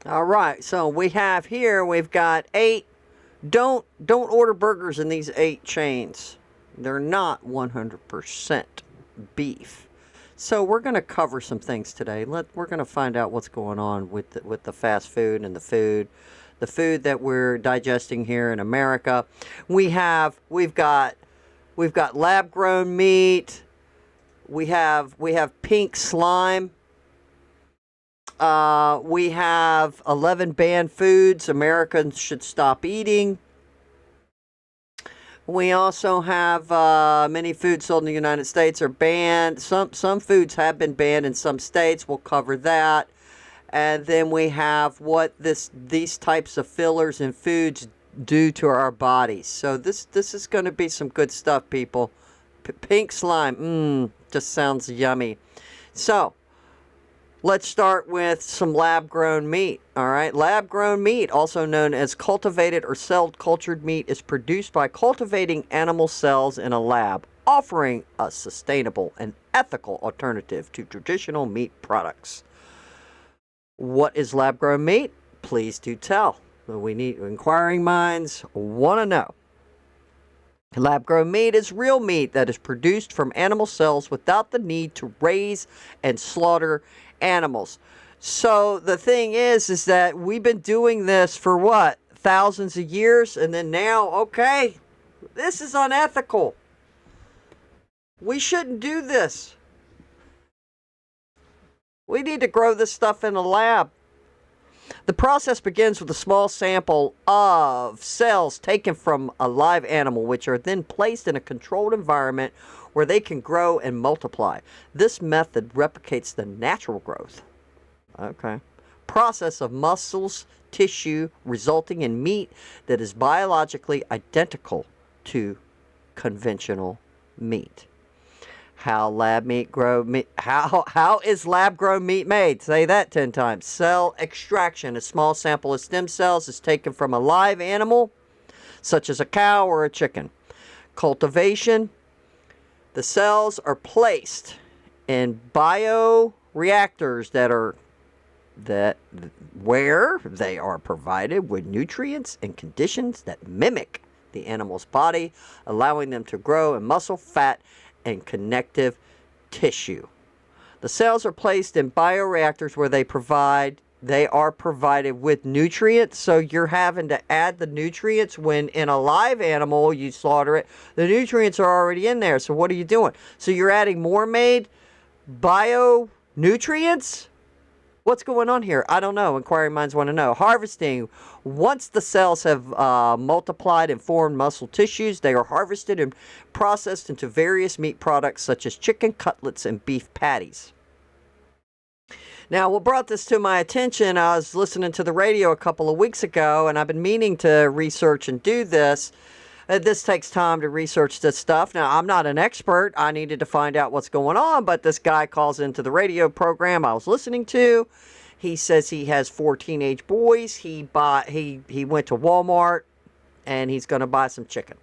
All right, so we have here, we've got 8. Don't order burgers in these 8 chains. They're not 100% beef. So we're going to cover some things today. We're going to find out what's going on with the fast food and the food that we're digesting here in America. We've got lab grown meat. We have pink slime. We have 11 banned foods Americans should stop eating. We also have many foods sold in the United States are banned. Some foods have been banned in some states. We'll cover that. And then we have what these types of fillers in foods do to our bodies. So this is going to be some good stuff, people. Pink slime, just sounds yummy. So let's start with some lab-grown meat, all right? Lab-grown meat, also known as cultivated or cell-cultured meat, is produced by cultivating animal cells in a lab, offering a sustainable and ethical alternative to traditional meat products. What is lab-grown meat? Please do tell. Inquiring minds want to know. Lab-grown meat is real meat that is produced from animal cells without the need to raise and slaughter animals. So the thing is that we've been doing this for what? Thousands of years, and then now, okay, this is unethical. We shouldn't do this. We need to grow this stuff in a lab. The process begins with a small sample of cells taken from a live animal, which are then placed in a controlled environment where they can grow and multiply. This method replicates the natural growth process of muscles, tissue, resulting in meat that is biologically identical to conventional meat. How is lab grown meat made? Say that 10 times. Cell extraction. A small sample of stem cells is taken from a live animal, such as a cow or a chicken. Cultivation. The cells are placed in bioreactors where they are provided with nutrients and conditions that mimic the animal's body, allowing them to grow in muscle, fat, and connective tissue. The cells are placed in bioreactors where they are provided with nutrients, so you're having to add the nutrients when in a live animal you slaughter it. The nutrients are already in there, so what are you doing? So you're adding more made bio nutrients? What's going on here? I don't know. Inquiring minds want to know. Harvesting. Once the cells have multiplied and formed muscle tissues, they are harvested and processed into various meat products such as chicken cutlets and beef patties. Now, what brought this to my attention, I was listening to the radio a couple of weeks ago, and I've been meaning to research and do this. This takes time to research this stuff. Now, I'm not an expert. I needed to find out what's going on, but this guy calls into the radio program I was listening to. He says he has 4 teenage boys. He went to Walmart, and he's going to buy some chicken.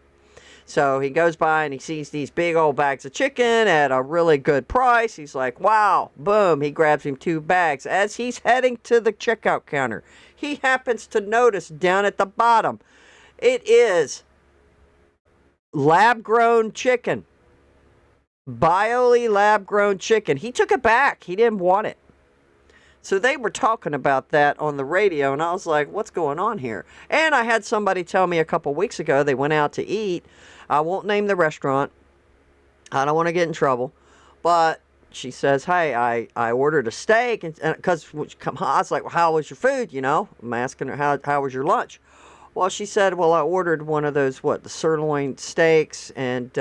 So he goes by and he sees these big old bags of chicken at a really good price. He's like, wow, boom. He grabs him 2 bags. As he's heading to the checkout counter, he happens to notice down at the bottom, it is lab-grown chicken. Bioly lab-grown chicken. He took it back. He didn't want it. So they were talking about that on the radio, and I was like, what's going on here? And I had somebody tell me a couple weeks ago they went out to eat. I won't name the restaurant. I don't want to get in trouble. But she says, hey, I ordered a steak, and because I was like, well, how was your food, you know? I'm asking her, how was your lunch? Well, she said, well, I ordered one of those, the sirloin steaks, and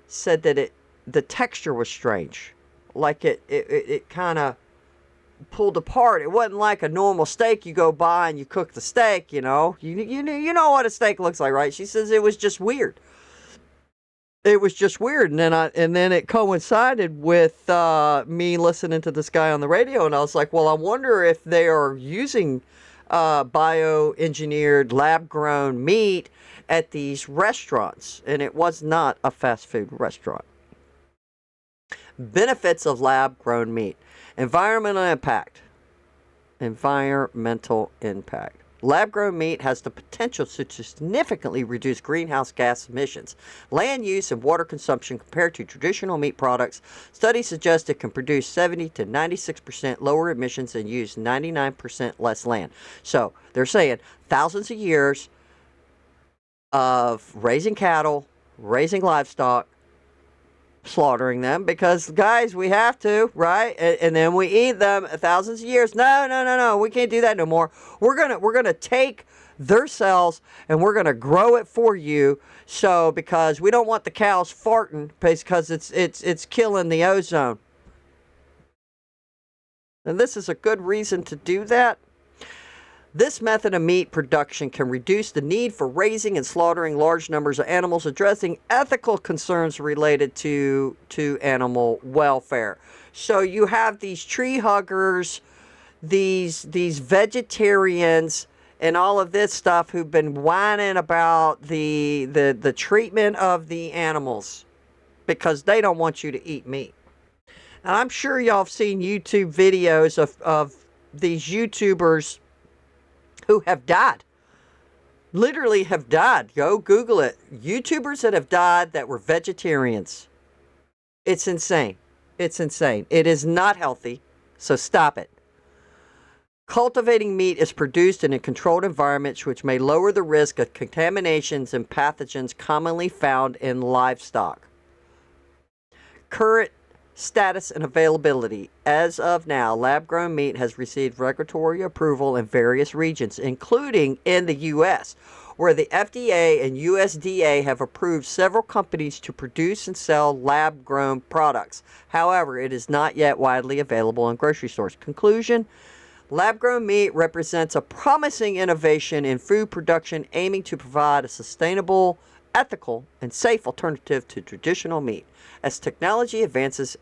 said that the texture was strange. Like it kind of pulled apart. It wasn't like a normal steak you go by and you cook the steak, you know. You know what a steak looks like, right? She says it was just weird. It was just weird, and then it coincided with me listening to this guy on the radio, and I was like, well, I wonder if they are using bioengineered, lab-grown meat at these restaurants, and it was not a fast food restaurant. Benefits of lab-grown meat. Environmental impact. Environmental impact. Lab-grown meat has the potential to significantly reduce greenhouse gas emissions, land use, and water consumption compared to traditional meat products. Studies suggest it can produce 70 to 96% lower emissions and use 99% less land. So they're saying thousands of years of raising cattle, raising livestock, slaughtering them because, guys, we have to, right? And then we eat them thousands of years. No, we can't do that no more. We're gonna take their cells and we're gonna grow it for you. So because we don't want the cows farting because it's killing the ozone. And this is a good reason to do that. This method of meat production can reduce the need for raising and slaughtering large numbers of animals, addressing ethical concerns related to animal welfare. So you have these tree huggers, these vegetarians, and all of this stuff who've been whining about the treatment of the animals because they don't want you to eat meat. And I'm sure y'all have seen YouTube videos of these YouTubers who have died. Literally have died. Go Google it. YouTubers that have died that were vegetarians. It's insane. It's insane. It is not healthy, so stop it. Cultivating meat is produced in a controlled environment which may lower the risk of contaminations and pathogens commonly found in livestock. Current status and availability. As of now, lab-grown meat has received regulatory approval in various regions, including in the U.S., where the FDA and USDA have approved several companies to produce and sell lab-grown products. However, it is not yet widely available in grocery stores. Conclusion: lab-grown meat represents a promising innovation in food production aiming to provide a sustainable, ethical, and safe alternative to traditional meat. As technology advances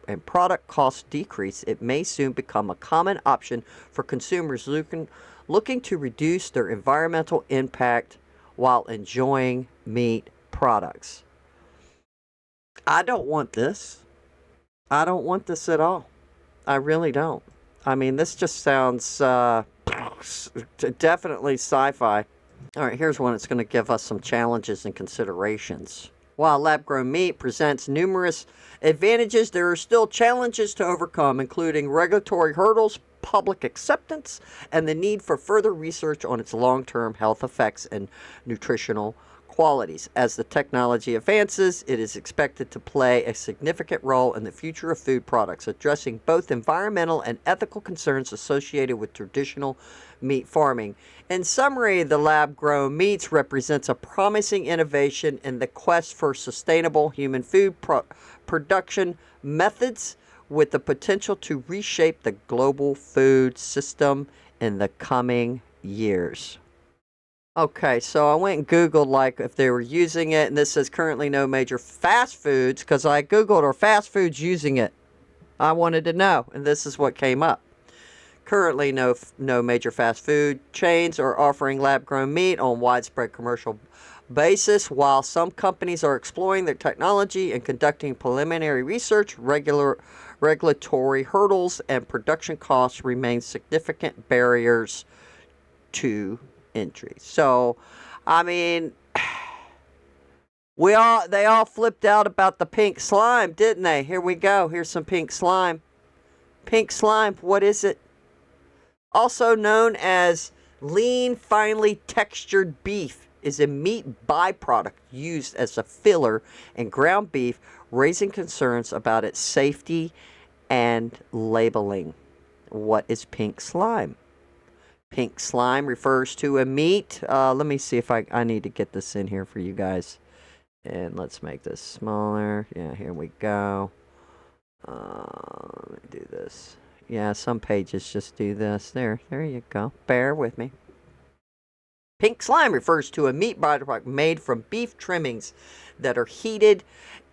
and product costs decrease, it may soon become a common option for consumers looking to reduce their environmental impact while enjoying meat products. I don't want this. I don't want this at all. I really don't. I mean, this just sounds definitely sci-fi. All right, here's one that's going to give us some challenges and considerations. While lab-grown meat presents numerous advantages, there are still challenges to overcome, including regulatory hurdles, public acceptance, and the need for further research on its long-term health effects and nutritional qualities. As the technology advances, it is expected to play a significant role in the future of food products, addressing both environmental and ethical concerns associated with traditional meat farming. In summary, the lab-grown meats represents a promising innovation in the quest for sustainable human food production methods with the potential to reshape the global food system in the coming years. Okay, so I went and Googled like if they were using it, and this says currently no major fast foods, because I Googled are fast foods using it. I wanted to know, and this is what came up. Currently, no major fast food chains are offering lab-grown meat on widespread commercial basis. While some companies are exploring their technology and conducting preliminary research, regulatory hurdles and production costs remain significant barriers to entry. So, I mean, they all flipped out about the pink slime, didn't they? Here we go. Here's some pink slime. Pink slime, what is it? Also known as lean, finely textured beef, is a meat byproduct used as a filler in ground beef, raising concerns about its safety and labeling. What is pink slime? Pink slime refers to a meat. Let me see if I need to get this in here for you guys. And let's make this smaller. Yeah, here we go. Let me do this. Yeah, some pages just do this. There you go. Bear with me. Pink slime refers to a meat byproduct made from beef trimmings that are heated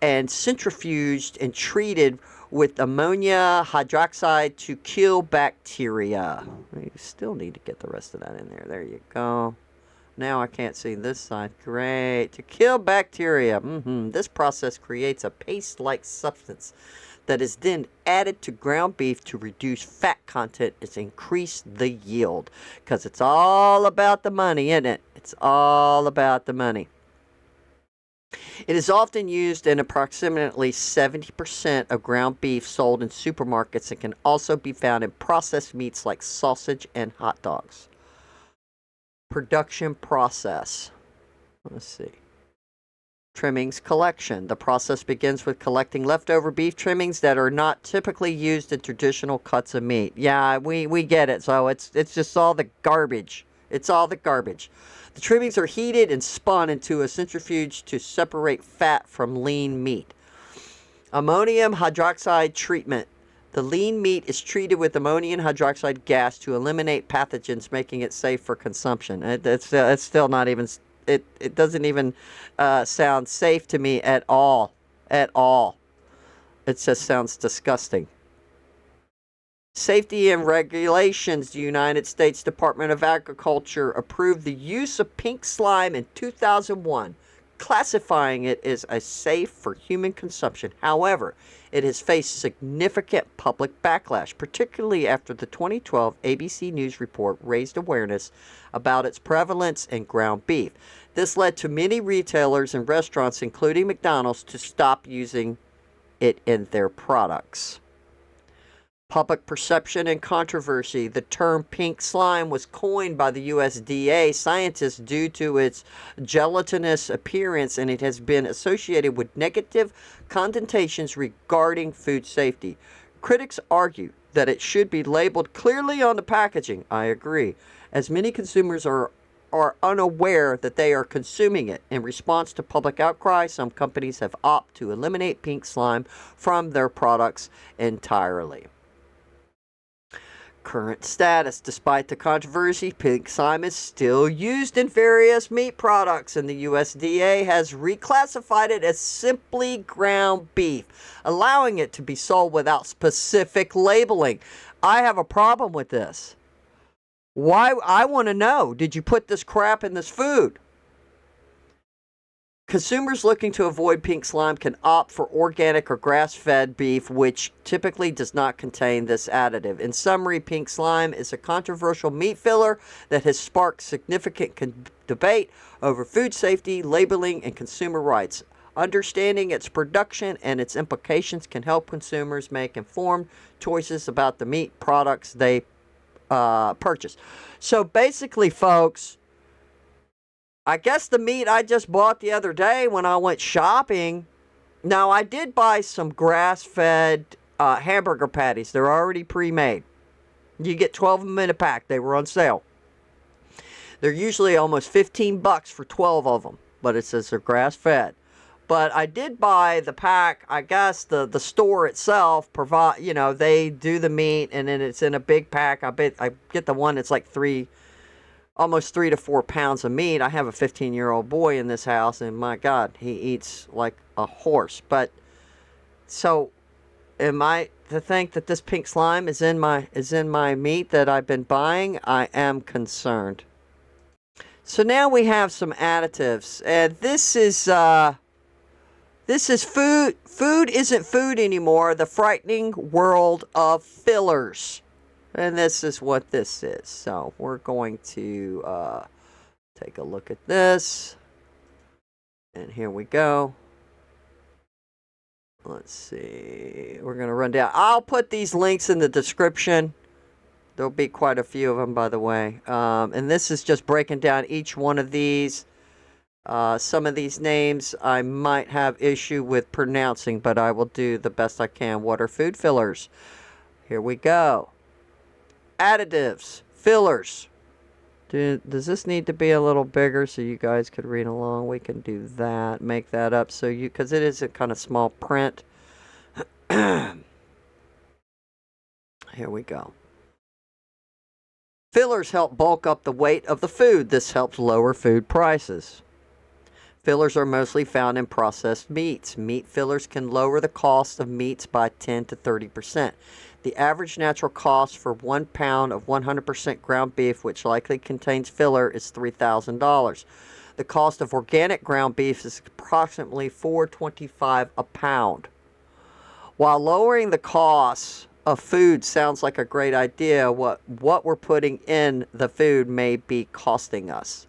and centrifuged and treated with ammonia hydroxide to kill bacteria. You still need to get the rest of that in there. There you go. Now I can't see this side. Great. To kill bacteria. This process creates a paste-like substance that is then added to ground beef to reduce fat content and increase the yield. Because it's all about the money, isn't it? It's all about the money. It is often used in approximately 70% of ground beef sold in supermarkets and can also be found in processed meats like sausage and hot dogs. Production process. Let's see. Trimmings collection. The process begins with collecting leftover beef trimmings that are not typically used in traditional cuts of meat. Yeah, we get it. So it's just all the garbage. It's all the garbage. The trimmings are heated and spun into a centrifuge to separate fat from lean meat. Ammonium hydroxide treatment. The lean meat is treated with ammonium hydroxide gas to eliminate pathogens, making it safe for consumption. It's still not even... It doesn't even sound safe to me at all. At all. It just sounds disgusting. Safety and regulations. The United States Department of Agriculture approved the use of pink slime in 2001, classifying it as safe for human consumption. However, it has faced significant public backlash, particularly after the 2012 ABC News report raised awareness about its prevalence in ground beef. This led to many retailers and restaurants, including McDonald's, to stop using it in their products. Public perception and controversy. The term pink slime was coined by the USDA scientists due to its gelatinous appearance, and it has been associated with negative connotations regarding food safety. Critics argue that it should be labeled clearly on the packaging. I agree, as many consumers are unaware that they are consuming it. In response to public outcry, some companies have opted to eliminate pink slime from their products entirely. Current status. Despite the controversy, pink slime is still used in various meat products, and the USDA has reclassified it as simply ground beef, allowing it to be sold without specific labeling. I have a problem with this. Why? I want to know, did you put this crap in this food? Consumers looking to avoid pink slime can opt for organic or grass-fed beef, which typically does not contain this additive. In summary, pink slime is a controversial meat filler that has sparked significant debate over food safety, labeling, and consumer rights. Understanding its production and its implications can help consumers make informed choices about the meat products they purchase. So basically, folks, I guess the meat I just bought the other day when I went shopping. Now, I did buy some grass-fed hamburger patties. They're already pre-made. You get 12 of them in a pack. They were on sale. They're usually almost $15 for 12 of them, but it says they're grass-fed. But I did buy the pack. I guess the store itself provide, they do the meat and then it's in a big pack. I get the one that's like almost 3 to 4 pounds of meat. I have a 15-year-old boy in this house, and my God, he eats like a horse. But so, am I to think that this pink slime is in my meat that I've been buying? I am concerned. So now we have some additives, and this is food. Food isn't food anymore. The frightening world of fillers. And this is what this is. So we're going to take a look at this. And here we go. Let's see. We're going to run down. I'll put these links in the description. There'll be quite a few of them, by the way. And this is just breaking down each one of these. Some of these names I might have issue with pronouncing, but I will do the best I can. What are food fillers? Here we go. Additives, fillers. Does this need to be a little bigger so you guys could read along? We can do that, make that up so because it is a kind of small print. Here we go. Fillers help bulk up the weight of the food. This helps lower food prices. Fillers are mostly found in processed meats. Meat fillers can lower the cost of meats by 10 to 30%. The average natural cost for 1 pound of 100% ground beef, which likely contains filler, is $3,000. The cost of organic ground beef is approximately $4.25 a pound. While lowering the cost of food sounds like a great idea, what we're putting in the food may be costing us.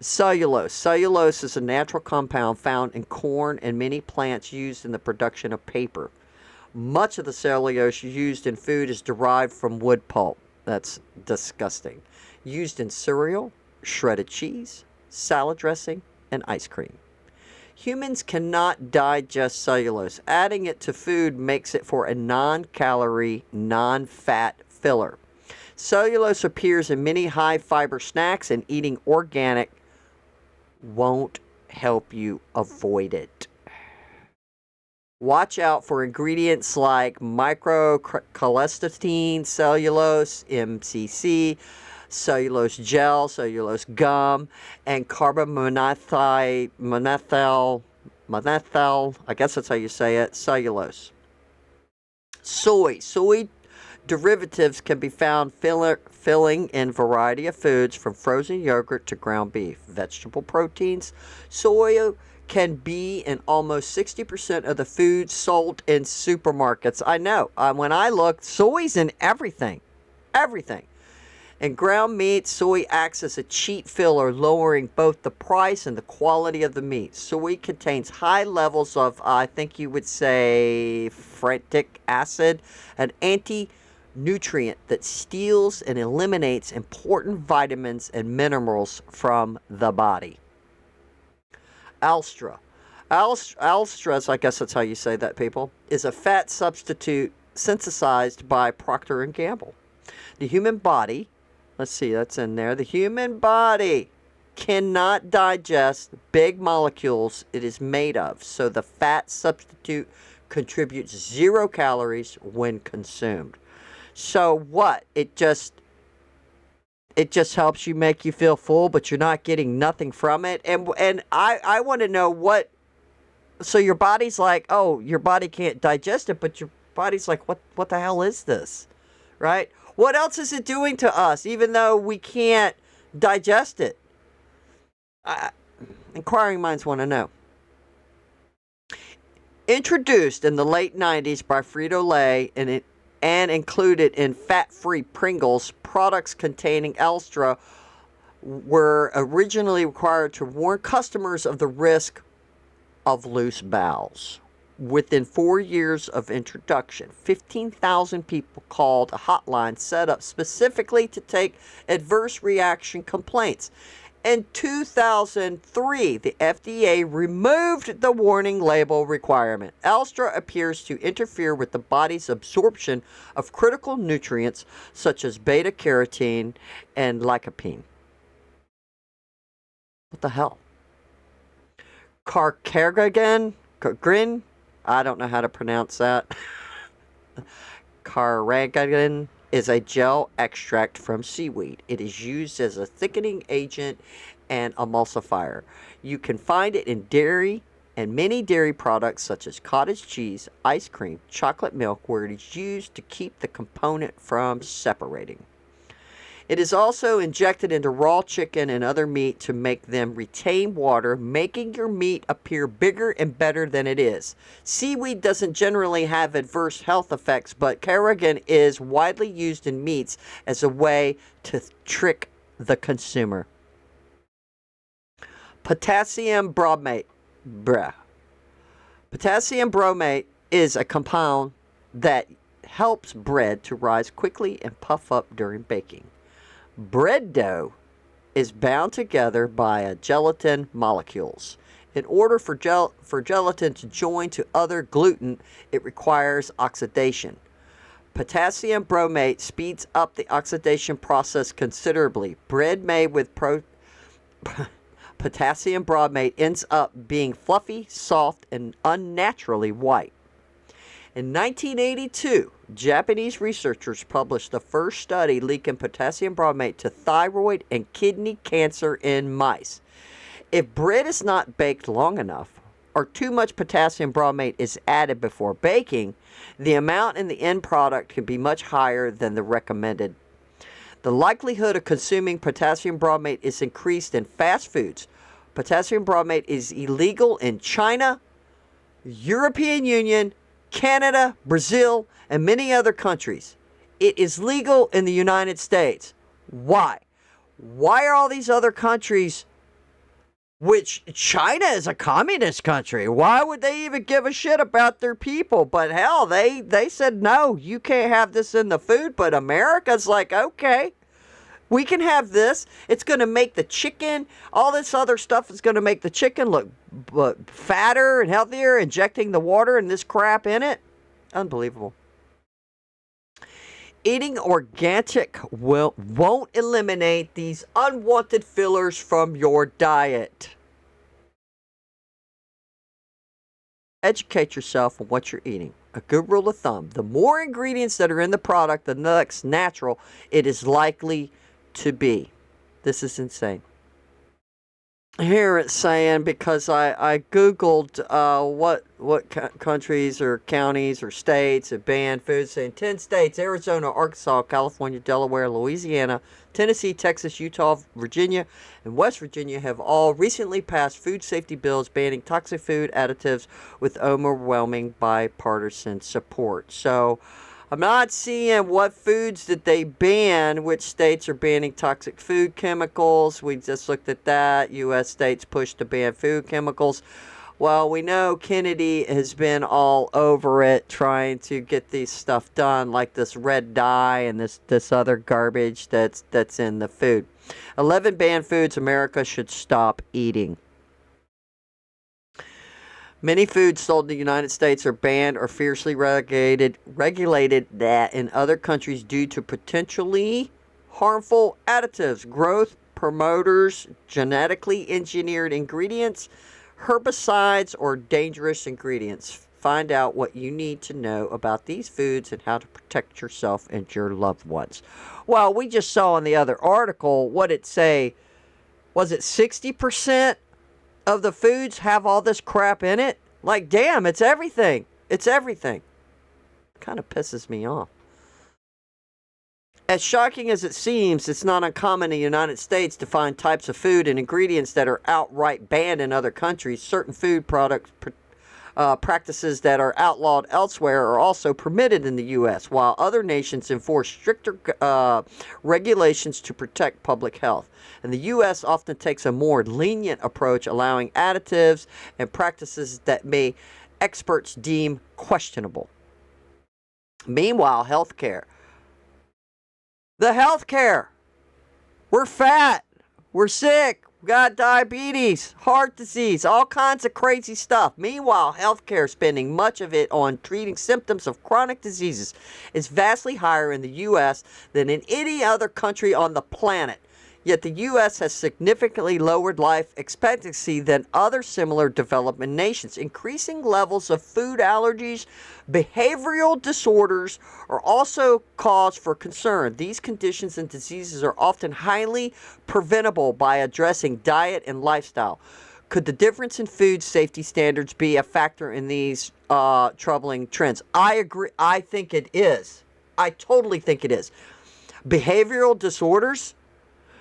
Cellulose. Cellulose is a natural compound found in corn and many plants used in the production of paper. Much of the cellulose used in food is derived from wood pulp. That's disgusting. Used in cereal, shredded cheese, salad dressing, and ice cream. Humans cannot digest cellulose. Adding it to food makes it for a non-calorie, non-fat filler. Cellulose appears in many high-fiber snacks, and eating organic won't help you avoid it. Watch out for ingredients like microcholesterol, cellulose, MCC, cellulose gel, cellulose gum, and carbonmonethyl, I guess that's how you say it, cellulose. Soy derivatives can be found filling in a variety of foods from frozen yogurt to ground beef. Vegetable proteins. Soy can be in almost 60% of the foods sold in supermarkets. I know. When I look, soy's in everything. Everything. In ground meat, soy acts as a cheap filler, lowering both the price and the quality of the meat. Soy contains high levels of, I think you would say, phytic acid, an anti-nutrient that steals and eliminates important vitamins and minerals from the body. Alstra. Alstra's, I guess that's how you say that, people, is a fat substitute synthesized by Procter & Gamble. The human body, let's see, that's in there. The human body cannot digest big molecules it is made of, so the fat substitute contributes 0 calories when consumed. So what? It just helps you make you feel full, but you're not getting nothing from it. And I want to know what. So your body's like, oh, your body can't digest it, but your body's like, what the hell is this, right? What else is it doing to us, even though we can't digest it? Inquiring minds want to know. Introduced in the late 90s by Frito-Lay and included in fat-free Pringles, products containing Alstra were originally required to warn customers of the risk of loose bowels. Within 4 years of introduction, 15,000 people called a hotline set up specifically to take adverse reaction complaints. In 2003, the FDA removed the warning label requirement. Alstra appears to interfere with the body's absorption of critical nutrients such as beta-carotene and lycopene. What the hell? Carrageenan, I don't know how to pronounce that. Carrageenan is a gel extract from seaweed. It is used as a thickening agent and emulsifier. You can find it in dairy and many dairy products such as cottage cheese, ice cream, chocolate milk, where it is used to keep the component from separating. It is also injected into raw chicken and other meat to make them retain water, making your meat appear bigger and better than it is. Seaweed doesn't generally have adverse health effects, but carrageenan is widely used in meats as a way to trick the consumer. Potassium bromate. Potassium bromate is a compound that helps bread to rise quickly and puff up during baking. Bread dough is bound together by gelatin molecules. In order for gelatin to join to other gluten, it requires oxidation. Potassium bromate speeds up the oxidation process considerably. Bread made with potassium bromate ends up being fluffy, soft, and unnaturally white. In 1982, Japanese researchers published the first study linking potassium bromate to thyroid and kidney cancer in mice. If bread is not baked long enough, or too much potassium bromate is added before baking, the amount in the end product can be much higher than the recommended. The likelihood of consuming potassium bromate is increased in fast foods. Potassium bromate is illegal in China, European Union, Canada, Brazil, and many other countries. It is legal in the United States. Why? Why are all these other countries, which China is a communist country, why would they even give a shit about their people? But hell, they said, no, you can't have this in the food. But America's like, okay, we can have this. It's going to make the chicken, all this other stuff is going to make the chicken look fatter and healthier, injecting the water and this crap in it. Unbelievable. Eating organic won't eliminate these unwanted fillers from your diet. Educate yourself on what you're eating. A good rule of thumb: the more ingredients that are in the product, the less natural it is likely to be. This is insane. Here it's saying, because I googled what countries or counties or states have banned foods, saying 10 states: Arizona, Arkansas, California, Delaware, Louisiana, Tennessee, Texas, Utah, Virginia, and West Virginia have all recently passed food safety bills banning toxic food additives with overwhelming bipartisan support. So I'm not seeing what foods did they ban, which states are banning toxic food chemicals. We just looked at that. U.S. states pushed to ban food chemicals. Well, we know Kennedy has been all over it trying to get these stuff done, like this red dye and this other garbage that's in the food. 11 banned foods America should stop eating. Many foods sold in the United States are banned or fiercely regulated that in other countries due to potentially harmful additives, growth promoters, genetically engineered ingredients, herbicides, or dangerous ingredients. Find out what you need to know about these foods and how to protect yourself and your loved ones. Well, we just saw in the other article, what it say, was it 60% of the foods have all this crap in it? Like, damn, it's everything. It's everything. Kind of pisses me off. As shocking as it seems, it's not uncommon in the United States to find types of food and ingredients that are outright banned in other countries. Certain food products practices that are outlawed elsewhere are also permitted in the U.S., while other nations enforce stricter regulations to protect public health. And the U.S. often takes a more lenient approach, allowing additives and practices that may experts deem questionable. Meanwhile, healthcare. The healthcare. We're fat. We're sick. We got diabetes, heart disease, all kinds of crazy stuff. Meanwhile, healthcare spending, much of it on treating symptoms of chronic diseases, is vastly higher in the U.S. than in any other country on the planet. Yet the U.S. has significantly lowered life expectancy than other similar developing nations. Increasing levels of food allergies, behavioral disorders are also cause for concern. These conditions and diseases are often highly preventable by addressing diet and lifestyle. Could the difference in food safety standards be a factor in these troubling trends? I agree. I think it is. I totally think it is. Behavioral disorders.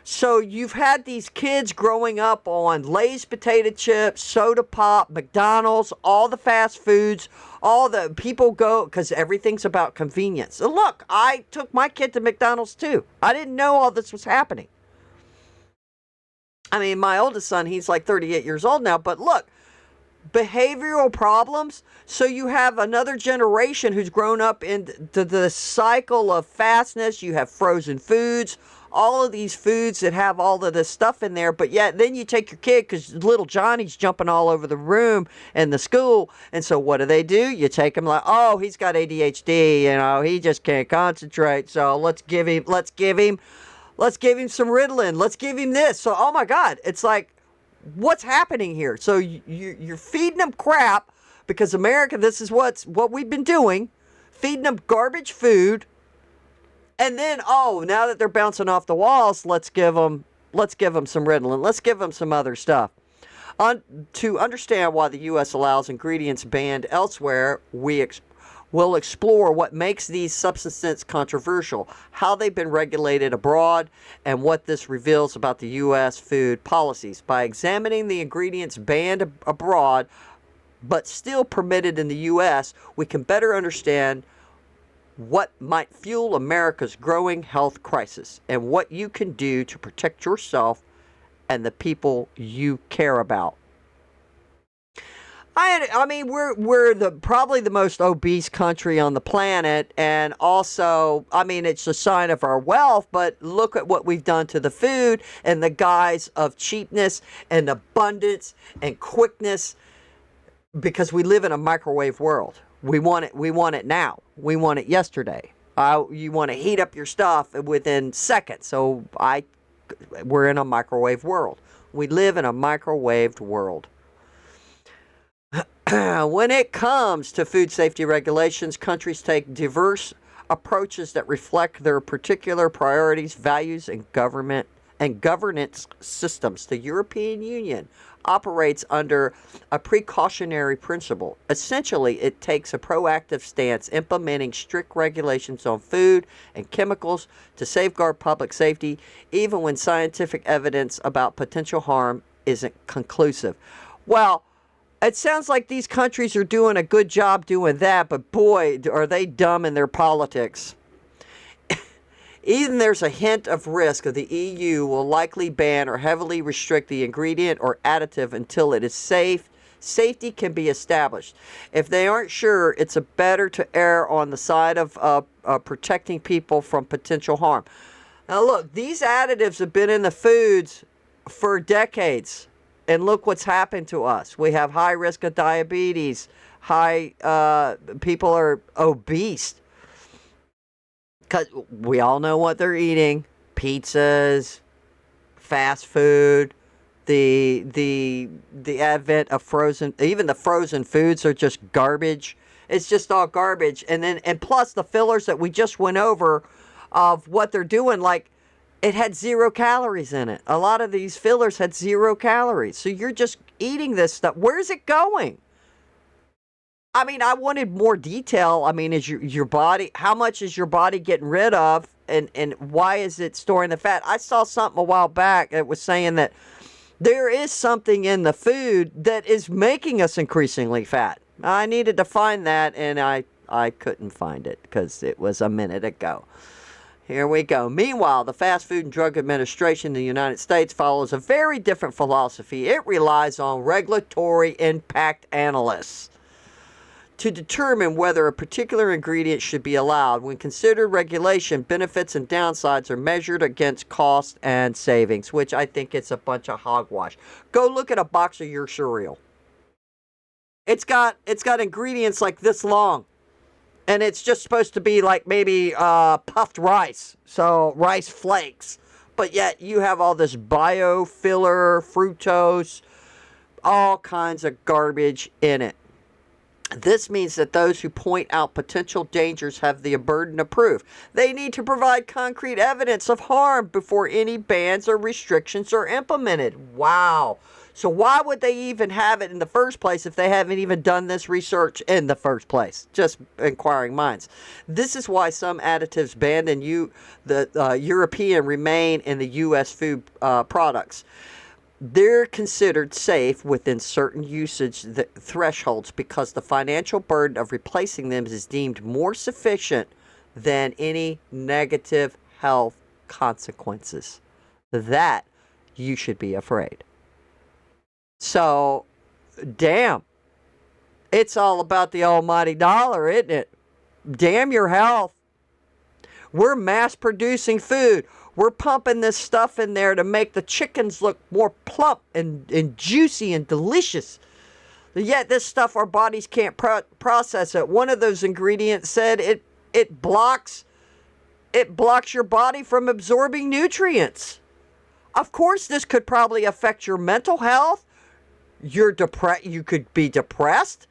So you've had these kids growing up on Lay's potato chips, soda pop, McDonald's, all the fast foods, all the people go because everything's about convenience. And look, I took my kid to McDonald's too. I didn't know all this was happening. I mean, my oldest son, he's like 38 years old now, but look, behavioral problems. So you have another generation who's grown up into the cycle of fastness. You have frozen foods, all of these foods that have all of this stuff in there, but yet then you take your kid because little Johnny's jumping all over the room in the school, and so what do? You take him like, oh, he's got ADHD, he just can't concentrate, so let's give him some Ritalin, let's give him this. So, oh my God, it's like, what's happening here? So you're feeding them crap because America, this is what we've been doing, feeding them garbage food. And then, now that they're bouncing off the walls, let's give them some Ritalin. Let's give them some other stuff. To understand why the U.S. allows ingredients banned elsewhere, we'll explore what makes these substances controversial, how they've been regulated abroad, and what this reveals about the U.S. food policies. By examining the ingredients banned abroad, but still permitted in the U.S., we can better understand what might fuel America's growing health crisis and what you can do to protect yourself and the people you care about. I mean, we're probably the most obese country on the planet, and also, I mean, it's a sign of our wealth. But look at what we've done to the food and the guise of cheapness and abundance and quickness, because we live in a microwave world. We want it. We want it now. We want it yesterday. You want to heat up your stuff within seconds. So we're in a microwave world. We live in a microwaved world. When it comes to food safety regulations, countries take diverse approaches that reflect their particular priorities, values, and governance systems. The European Union operates under a precautionary principle. Essentially, it takes a proactive stance implementing strict regulations on food and chemicals to safeguard public safety, even when scientific evidence about potential harm isn't conclusive. Well, it sounds like these countries are doing a good job doing that, but boy, are they dumb in their politics. Even there's a hint of risk of the EU will likely ban or heavily restrict the ingredient or additive until it is safe. Safety can be established. If they aren't sure, it's better to err on the side of protecting people from potential harm. Now look, these additives have been in the foods for decades. And look what's happened to us. We have high risk of diabetes. People are obese. Because we all know what they're eating. Pizzas, fast food, the advent of frozen, even the frozen foods are just garbage. It's just all garbage. And plus the fillers that we just went over of what they're doing, like, it had 0 calories in it. A lot of these fillers had 0 calories. So you're just eating this stuff. Where's it going? I mean, I wanted more detail. I mean, is your body, how much is your body getting rid of, and why is it storing the fat? I saw something a while back that was saying that there is something in the food that is making us increasingly fat. I needed to find that, and I couldn't find it because it was a minute ago. Here we go. Meanwhile, the Fast Food and Drug Administration in the United States follows a very different philosophy. It relies on regulatory impact analysts to determine whether a particular ingredient should be allowed. When considered regulation, benefits and downsides are measured against cost and savings, which I think it's a bunch of hogwash. Go look at a box of your cereal. It's got ingredients like this long. And it's just supposed to be like maybe puffed rice, so rice flakes. But yet you have all this biofiller, fructose, all kinds of garbage in it. This means that those who point out potential dangers have the burden of proof. They need to provide concrete evidence of harm before any bans or restrictions are implemented. Wow. So why would they even have it in the first place if they haven't even done this research in the first place? Just inquiring minds. This is why some additives banned in the European remain in the U.S. food products. They're considered safe within certain usage thresholds because the financial burden of replacing them is deemed more sufficient than any negative health consequences. That you should be afraid. So, damn. It's all about the almighty dollar, isn't it? Damn your health. We're mass producing food. We're pumping this stuff in there to make the chickens look more plump and juicy and delicious. Yet this stuff, our bodies can't process it. One of those ingredients said it blocks your body from absorbing nutrients. Of course, this could probably affect your mental health. You could be depressed.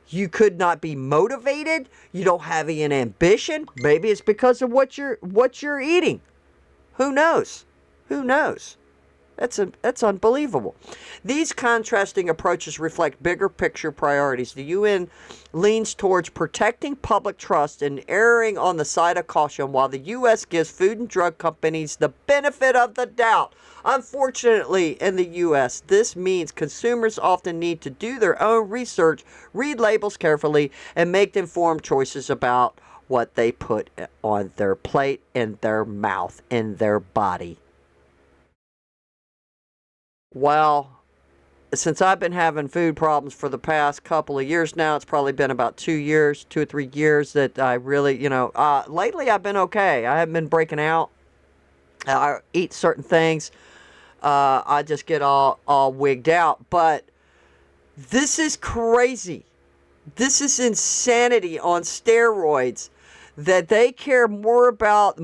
You could not be motivated. You don't have any ambition. Maybe it's because of what you're eating. Who knows? Who knows? That's unbelievable. These contrasting approaches reflect bigger picture priorities. The UN leans towards protecting public trust and erring on the side of caution, while the U.S. gives food and drug companies the benefit of the doubt. Unfortunately, in the U.S., this means consumers often need to do their own research, read labels carefully, and make informed choices about what they put on their plate, in their mouth, in their body. Well, since I've been having food problems for the past couple of years now, it's probably been about 2 years, 2 or 3 years that I really, lately I've been okay. I haven't been breaking out. I eat certain things. I just get all wigged out. But this is crazy. This is insanity on steroids, that they care more about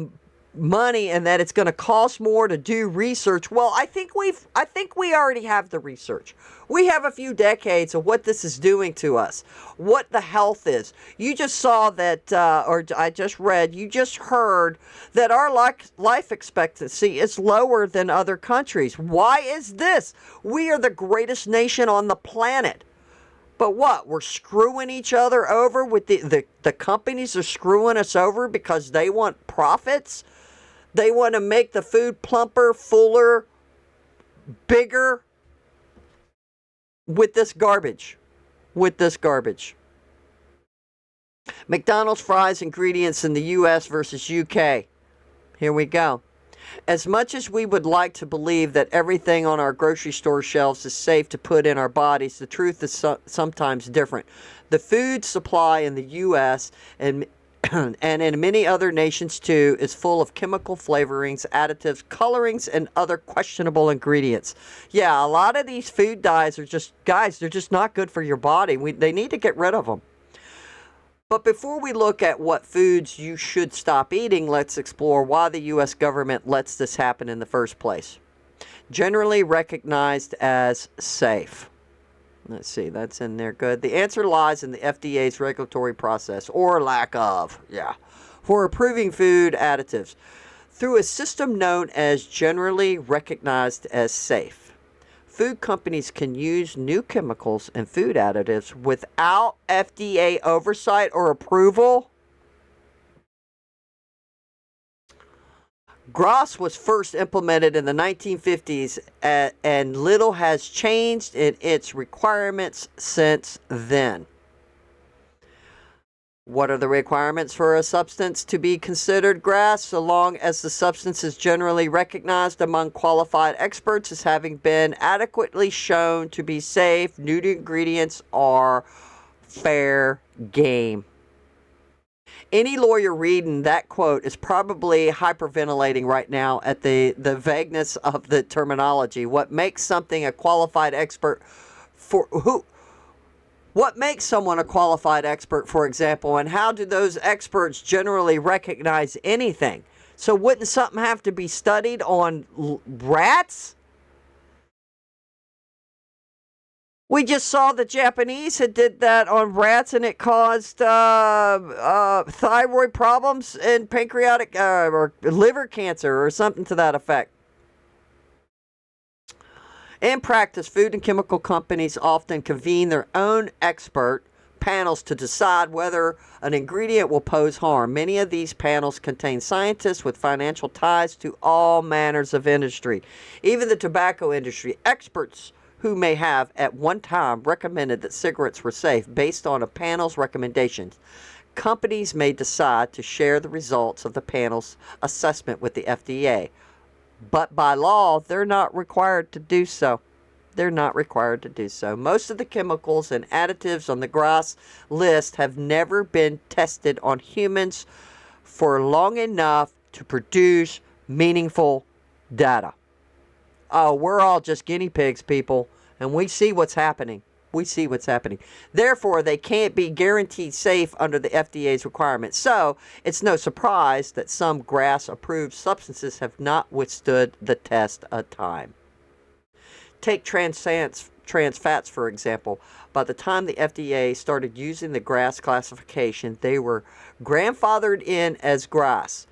money and that it's going to cost more to do research. Well, I think we already have the research. We have a few decades of what this is doing to us, what the health is. You just saw that, or I just read, you just heard that our life expectancy is lower than other countries. Why is this? We are the greatest nation on the planet. But what? We're screwing each other over with the companies are screwing us over because they want profits. They want to make the food plumper, fuller, bigger with this garbage. McDonald's fries ingredients in the U.S. versus U.K. Here we go. As much as we would like to believe that everything on our grocery store shelves is safe to put in our bodies, the truth is sometimes different. The food supply in the U.S. and in many other nations too is full of chemical flavorings, additives, colorings, and other questionable ingredients. Yeah, a lot of these food dyes are just, guys, they're just not good for your body. They need to get rid of them. But before we look at what foods you should stop eating, let's explore why the U.S. government lets this happen in the first place. Generally recognized as safe. Let's see, that's in there good. The answer lies in the FDA's regulatory process, or lack of, for approving food additives through a system known as generally recognized as safe. Food companies can use new chemicals and food additives without FDA oversight or approval. GRAS was first implemented in the 1950s, and little has changed in its requirements since then. What are the requirements for a substance to be considered GRAS, so long as the substance is generally recognized among qualified experts as having been adequately shown to be safe? New ingredients are fair game. Any lawyer reading that quote is probably hyperventilating right now at the vagueness of the terminology. What makes something a qualified expert for who? What makes someone a qualified expert, for example, and how do those experts generally recognize anything? So wouldn't something have to be studied on rats? We just saw the Japanese had did that on rats, and it caused thyroid problems and pancreatic or liver cancer or something to that effect. In practice, food and chemical companies often convene their own expert panels to decide whether an ingredient will pose harm. Many of these panels contain scientists with financial ties to all manners of industry, even the tobacco industry. Experts who may have at one time recommended that cigarettes were safe based on a panel's recommendations. Companies may decide to share the results of the panel's assessment with the FDA. But by law, they're not required to do so. Most of the chemicals and additives on the GRAS list have never been tested on humans for long enough to produce meaningful data. Oh, we're all just guinea pigs, people, and we see what's happening. Therefore, they can't be guaranteed safe under the FDA's requirements. So, it's no surprise that some GRAS-approved substances have not withstood the test of time. Take trans fats, for example. By the time the FDA started using the GRAS classification, they were grandfathered in as GRAS.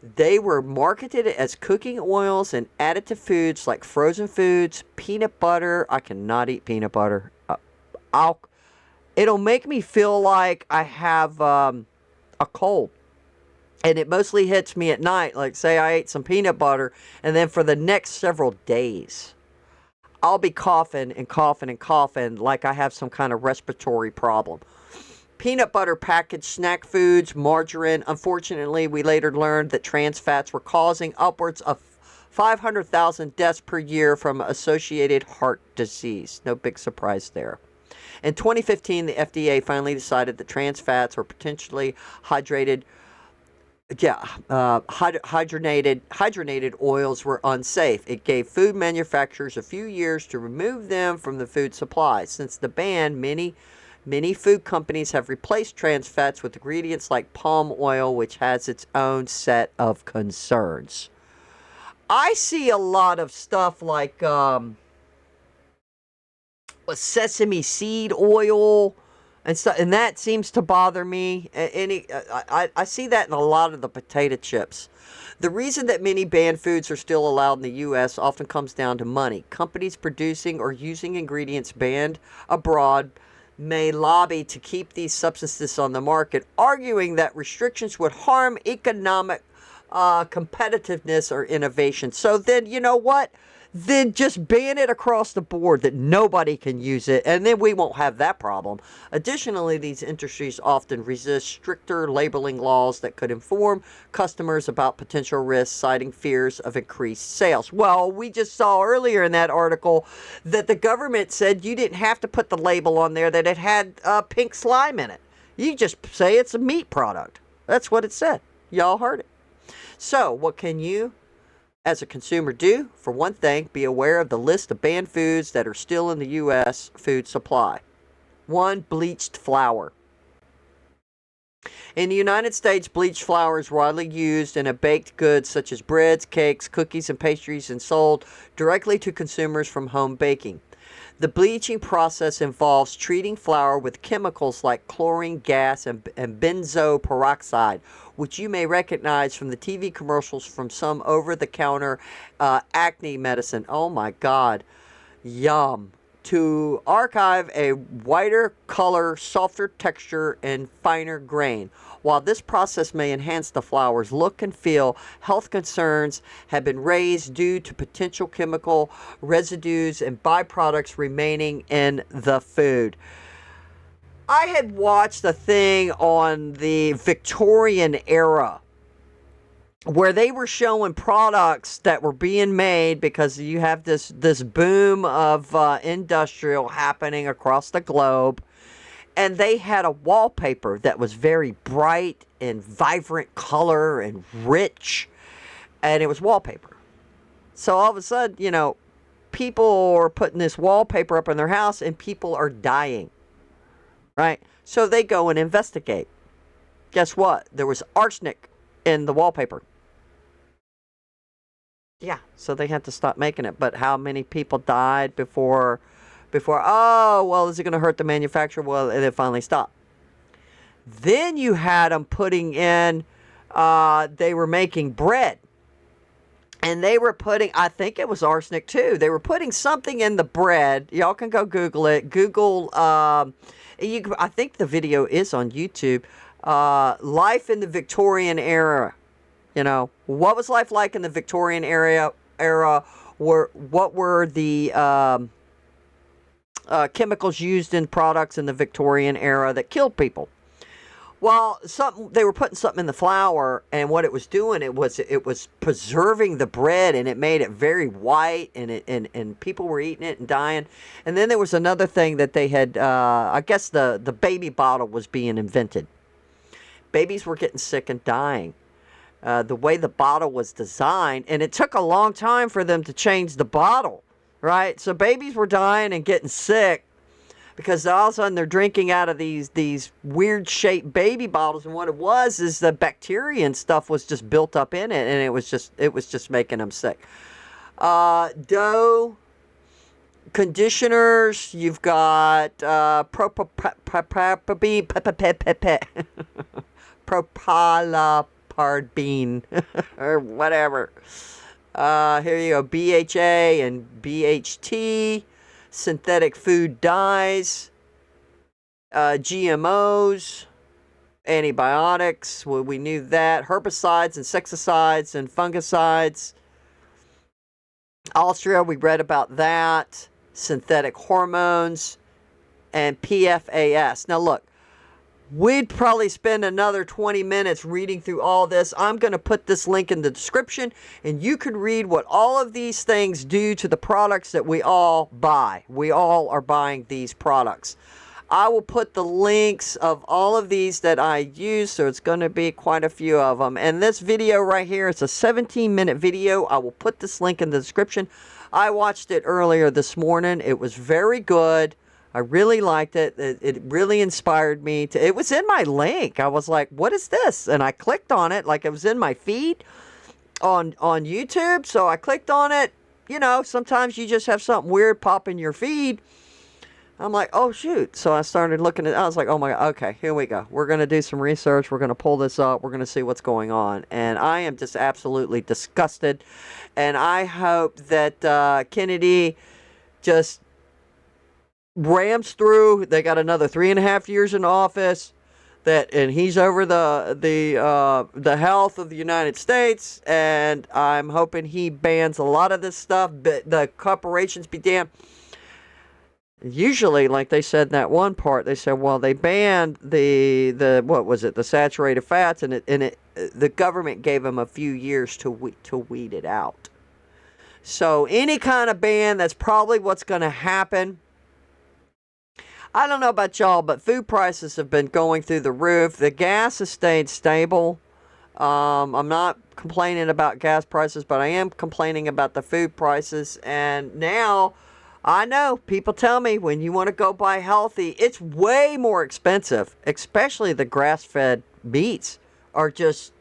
They were marketed as cooking oils and added to foods like frozen foods, peanut butter. I cannot eat peanut butter. I'll It'll make me feel like I have a cold. And it mostly hits me at night. Like, say I ate some peanut butter, and then for the next several days, I'll be coughing and coughing and coughing like I have some kind of respiratory problem. Peanut butter packaged snack foods, margarine. Unfortunately, we later learned that trans fats were causing upwards of 500,000 deaths per year from associated heart disease. No big surprise there. In 2015, the FDA finally decided that trans fats were potentially hydrogenated oils were unsafe. It gave food manufacturers a few years to remove them from the food supply. Since the ban, many food companies have replaced trans fats with ingredients like palm oil, which has its own set of concerns. I see a lot of stuff like sesame seed oil and stuff, and that seems to bother me. I see that in a lot of the potato chips. The reason that many banned foods are still allowed in the U.S. often comes down to money. Companies producing or using ingredients banned abroad may lobby to keep these substances on the market, arguing that restrictions would harm economic competitiveness or innovation. So then, you know what? Then just ban it across the board that nobody can use it, and then we won't have that problem. Additionally, these industries often resist stricter labeling laws that could inform customers about potential risks, citing fears of increased sales. Well, we just saw earlier in that article that the government said you didn't have to put the label on there that it had pink slime in it. You just say it's a meat product. That's what it said. Y'all heard it. So, what can you as a consumer do? For one thing, be aware of the list of banned foods that are still in the U.S. food supply. 1. Bleached flour. In the United States, bleached flour is widely used in baked goods such as breads, cakes, cookies, and pastries, and sold directly to consumers from home baking. The bleaching process involves treating flour with chemicals like chlorine gas and benzoyl peroxide, which you may recognize from the TV commercials from some over-the-counter acne medicine. Oh my God. Yum. To archive a whiter color, softer texture, and finer grain. While this process may enhance the flour's look and feel, health concerns have been raised due to potential chemical residues and byproducts remaining in the food. I had watched a thing on the Victorian era where they were showing products that were being made because you have this boom of industrial happening across the globe, and they had a wallpaper that was very bright and vibrant color and rich, and it was wallpaper. So all of a sudden, people are putting this wallpaper up in their house and people are dying, right? So they go and investigate. Guess what? There was arsenic in the wallpaper. Yeah, so they had to stop making it. But how many people died before, oh, well, is it going to hurt the manufacturer? Well, and it finally stopped. Then you had them putting in, they were making bread. And they were putting, I think it was arsenic too. They were putting something in the bread. Y'all can go Google it. Google, I think the video is on YouTube. Life in the Victorian era. What was life like in the Victorian era? What were the chemicals used in products in the Victorian era that killed people? Well, they were putting something in the flour, and what it was doing, it was preserving the bread, and it made it very white, and people were eating it and dying. And then there was another thing that they had. I guess the baby bottle was being invented. Babies were getting sick and dying. The way the bottle was designed, and it took a long time for them to change the bottle, right? So babies were dying and getting sick because all of a sudden they're drinking out of these weird shaped baby bottles, and what it was is the bacteria and stuff was just built up in it, and it was just making them sick. Dough conditioners, you've got propala hard bean or whatever. Here you go, BHA and BHT, synthetic food dyes, GMOs, antibiotics, well, we knew that, herbicides, insecticides, and fungicides. Austria, we read about that, synthetic hormones, and PFAS. Now look, we'd probably spend another 20 minutes reading through all this. I'm going to put this link in the description, and you can read what all of these things do to the products that we all buy. We all are buying these products. I will put the links of all of these that I use, so it's going to be quite a few of them. And this video right here, it's a 17-minute video. I will put this link in the description. I watched it earlier this morning. It was very good. I really liked it. It really inspired me. It was in my link. I was like, what is this? And I clicked on it like it was in my feed on YouTube. So I clicked on it. You know, sometimes you just have something weird pop in your feed. I'm like, oh, shoot. So I started looking at it. I was like, oh, my God. Okay, here we go. We're going to do some research. We're going to pull this up. We're going to see what's going on. And I am just absolutely disgusted. And I hope that Kennedy just rams through. They got another 3.5 years in office. And he's over the health of the United States. And I'm hoping he bans a lot of this stuff. But the corporations be damned. Usually, like they said in that one part, they said, well, they banned the what was it, the saturated fats, and the government gave them a few years to weed it out. So any kind of ban, that's probably what's going to happen. I don't know about y'all, but food prices have been going through the roof. The gas has stayed stable. I'm not complaining about gas prices, but I am complaining about the food prices. And now, I know, people tell me when you want to go buy healthy, it's way more expensive. Especially the grass-fed meats are just,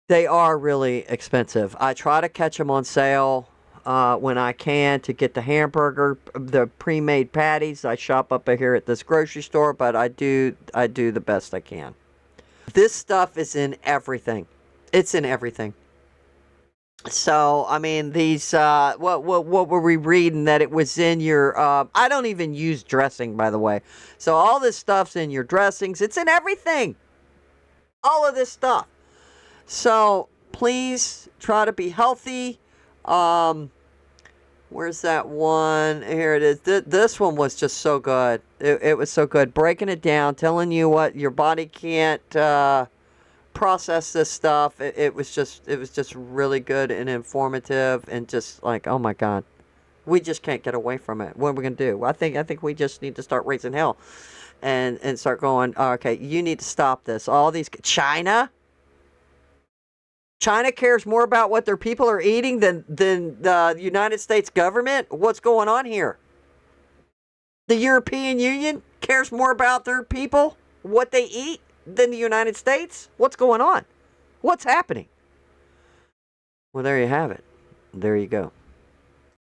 they are really expensive. I try to catch them on sale when I can to get the hamburger, the pre-made patties. I shop up here at this grocery store, but I do the best I can. This stuff is in everything. It's in everything. So, I mean, these, what were we reading? That it was in your, I don't even use dressing, by the way. So all this stuff's in your dressings. It's in everything. All of this stuff. So, please try to be healthy. Where's that one? Here it is. This one was just so good. It was so good. Breaking it down, telling you what your body can't, process this stuff. It was just really good and informative, and just like, oh my God, we just can't get away from it. What are we gonna do? I think we just need to start raising hell, and start going, oh, okay, you need to stop this. All these China cares more about what their people are eating than the United States government. What's going on here? The European Union cares more about their people, what they eat, than the United States? What's going on? What's happening? Well, there you have it. There you go.